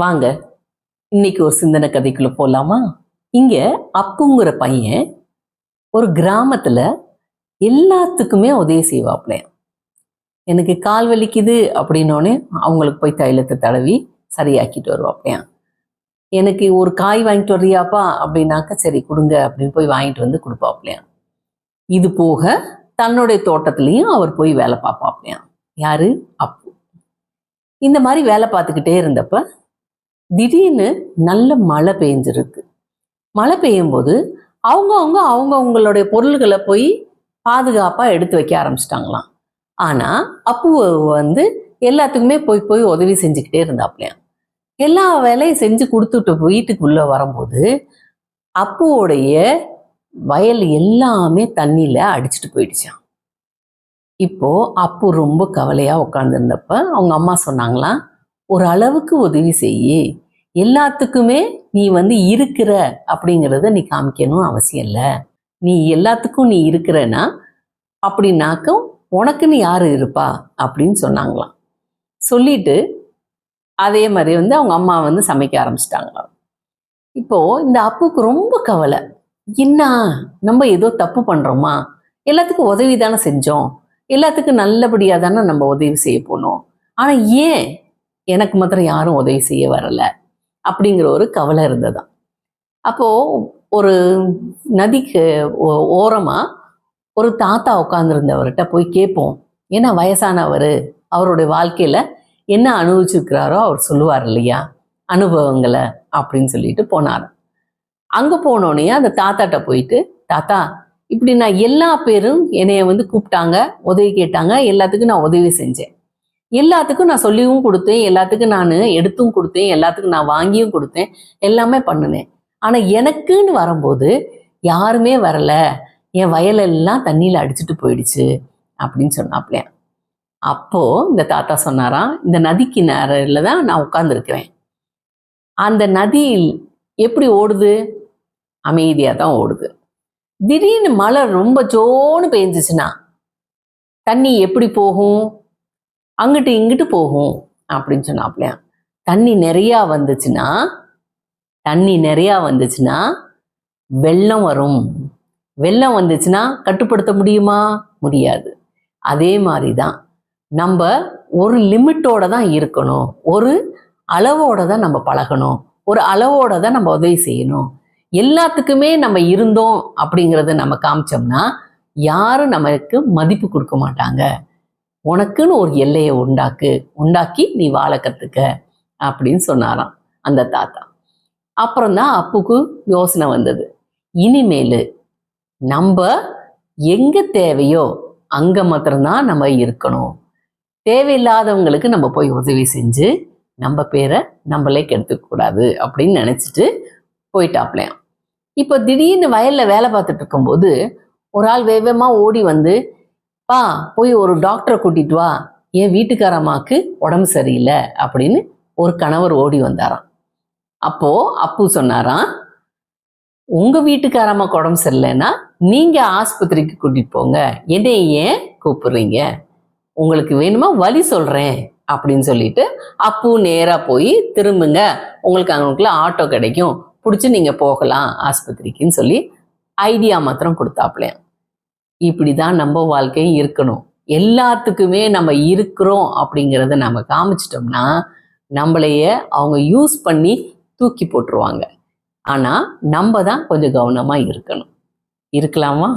வாங்க, இன்னைக்கு ஒரு சிந்தனை கதைக்குள்ள போலாமா? இங்க அப்புங்கிற பையன் ஒரு கிராமத்துல எல்லாத்துக்குமே உதவி செய்வாப்லையாம். எனக்கு கால் வலிக்குது அப்படின்னோடனே அவங்களுக்கு போய் தைலத்தை தடவி சரியாக்கிட்டு வருவாப்லையாம். எனக்கு ஒரு காய் வாங்கிட்டு வர்றியாப்பா அப்படின்னாக்க சரி கொடுங்க அப்படின்னு போய் வாங்கிட்டு வந்து கொடுப்பாப்லையாம். இது போக தன்னுடைய தோட்டத்துலேயும் அவர் போய் வேலை பார்ப்பாப்லையாம். யாரு? அப்பு. இந்த மாதிரி வேலை பார்த்துக்கிட்டே இருந்தப்ப திடீர்னு நல்ல மழை பெஞ்சிருக்கு. மழை பெய்யும் போது அவங்களுடைய பொருள்களை போய் பாதுகாப்பாக எடுத்து வைக்க ஆரம்பிச்சிட்டாங்களாம். ஆனால் அப்பு வந்து எல்லாத்துக்குமே போய் போய் உதவி செஞ்சுக்கிட்டே இருந்தாப்லையாம். எல்லா வேலையும் செஞ்சு கொடுத்துட்டு வீட்டுக்குள்ளே வரும்போது அப்புவோடைய வயல் எல்லாமே தண்ணியில் அடிச்சுட்டு போயிடுச்சான். இப்போ அப்பு ரொம்ப கவலையாக உட்காந்துருந்தப்ப அவங்க அம்மா சொன்னாங்களாம், ஒரு அளவுக்கு உதவி செய்யி, எல்லாத்துக்குமே நீ வந்து இருக்கிற அப்படிங்கிறத நீ காமிக்கணும் அவசியம் இல்லை. நீ எல்லாத்துக்கும் நீ இருக்கிறன்னா அப்படின்னாக்கும் உனக்குன்னு யார் இருப்பா அப்படின்னு சொன்னாங்களாம். சொல்லிட்டு அதே மாதிரி வந்து அவங்க அம்மா வந்து சமைக்க ஆரம்பிச்சிட்டாங்களாம். இப்போ இந்த அப்புக்கு ரொம்ப கவலை. என்ன நம்ம ஏதோ தப்பு பண்ணுறோமா? எல்லாத்துக்கும் உதவி தானே செஞ்சோம், எல்லாத்துக்கும் நல்லபடியாக தானே நம்ம உதவி செய்ய போனோம். ஆனால் ஏன் எனக்கு மாத்திரம் யாரும் உதவி செய்ய வரலை அப்படிங்கிற ஒரு கவலை இருந்ததாம். அப்போது ஒரு நதிக்கு ஓரமாக ஒரு தாத்தா உட்காந்துருந்தவர்கிட்ட போய் கேட்போம். ஏன்னா வயசானவர், அவருடைய வாழ்க்கையில் என்ன அனுபவிச்சிருக்கிறாரோ அவர் சொல்லுவார் இல்லையா, அனுபவங்களை அப்படின்னு சொல்லிட்டு போனார். அங்கே போனோடனே அந்த தாத்தாட்ட போயிட்டு, தாத்தா இப்படி நான் எல்லா பேரும் என்னைய வந்து கூப்பிட்டாங்க, உதவி கேட்டாங்க, எல்லாத்துக்கும் நான் உதவி செஞ்சேன், எல்லாத்துக்கும் நான் சொல்லியும் கொடுத்தேன், எல்லாத்துக்கும் நான் எடுத்தும் கொடுத்தேன், எல்லாத்துக்கும் நான் வாங்கியும் கொடுத்தேன், எல்லாமே பண்ணினேன். ஆனால் எனக்குன்னு வரும்போது யாருமே வரலை, என் வயலெல்லாம் தண்ணியில் அடிச்சுட்டு போயிடுச்சு அப்படின்னு சொன்னாப்லையா. அப்போது இந்த தாத்தா சொன்னாராம், இந்த நதிக்கு நேரில் தான் நான் உட்காந்துருக்கிறேன். அந்த நதி எப்படி ஓடுது? அமைதியாக தான் ஓடுது. திடீர்னு மழை ரொம்ப ஜோன்னு பெஞ்சிச்சுன்னா தண்ணி எப்படி போகும்? அங்கிட்டு இங்கிட்டு போகும் அப்படின்னு சொன்னாப்லையா. தண்ணி நிறையா வந்துச்சுன்னா வெள்ளம் வரும். வெள்ளம் வந்துச்சுன்னா கட்டுப்படுத்த முடியுமா? முடியாது. அதே மாதிரி தான் நம்ம ஒரு லிமிட்டோட தான் இருக்கணும், ஒரு அளவோட தான் நம்ம பழகணும், ஒரு அளவோட தான் நம்ம உதவி செய்யணும். எல்லாத்துக்குமே நம்ம இருந்தோம் அப்படிங்கிறத நம்ம காமிச்சோம்னா யாரும் நமக்கு மதிப்பு கொடுக்க மாட்டாங்க. உனக்குன்னு ஒரு எல்லையை உண்டாக்கி நீ வாழ கற்றுக்க அப்படின்னு சொன்னாராம் அந்த தாத்தா. அப்புறம்தான் அப்புக்கு யோசனை வந்தது, இனிமேல் நம்ம எங்கே தேவையோ அங்கே மாத்திரம்தான் நம்ம இருக்கணும், தேவையில்லாதவங்களுக்கு நம்ம போய் உதவி செஞ்சு நம்ம பேரை நம்மளே கெடுத்துக்கூடாது அப்படின்னு நினச்சிட்டு போயிட்டாப்லையாம். இப்போ திடீர்னு வயலில் வேலை பார்த்துட்டு இருக்கும்போது ஒரு ஆள் வேகமாக ஓடி வந்து, பா போய் ஒரு டாக்டரை கூட்டிட்டு வா, என் வீட்டுக்காரம்மாக்கு உடம்பு சரியில்லை அப்படின்னு ஒரு கணவர் ஓடி வந்தாராம். அப்போது அப்பு சொன்னாராம், உங்கள் வீட்டுக்காரம்மாக்கு உடம்பு சரியில்லைன்னா நீங்கள் ஆஸ்பத்திரிக்கு கூட்டிகிட்டு போங்க, என்னை ஏன் கூப்பிடுறீங்க, உங்களுக்கு வேணுமா வழி சொல்கிறேன் அப்படின்னு சொல்லிட்டு அப்பு நேராக போய் திரும்புங்க, உங்களுக்கு அவங்களுக்குள்ள ஆட்டோ கிடைக்கும், பிடிச்சி நீங்கள் போகலாம் ஆஸ்பத்திரிக்குன்னு சொல்லி ஐடியா மாத்திரம் கொடுத்தாப்லையா. இப்படி தான் நம்ம வாழ்க்கையும் இருக்கணும். எல்லாத்துக்குமே நம்ம இருக்கிறோம் அப்படிங்கிறத நம்ம காமிச்சிட்டோம்னா நம்மளைய அவங்க யூஸ் பண்ணி தூக்கி போட்டுருவாங்க. ஆனால் நம்ம தான் கொஞ்சம் கவனமாக இருக்கணும். இருக்கலாமா?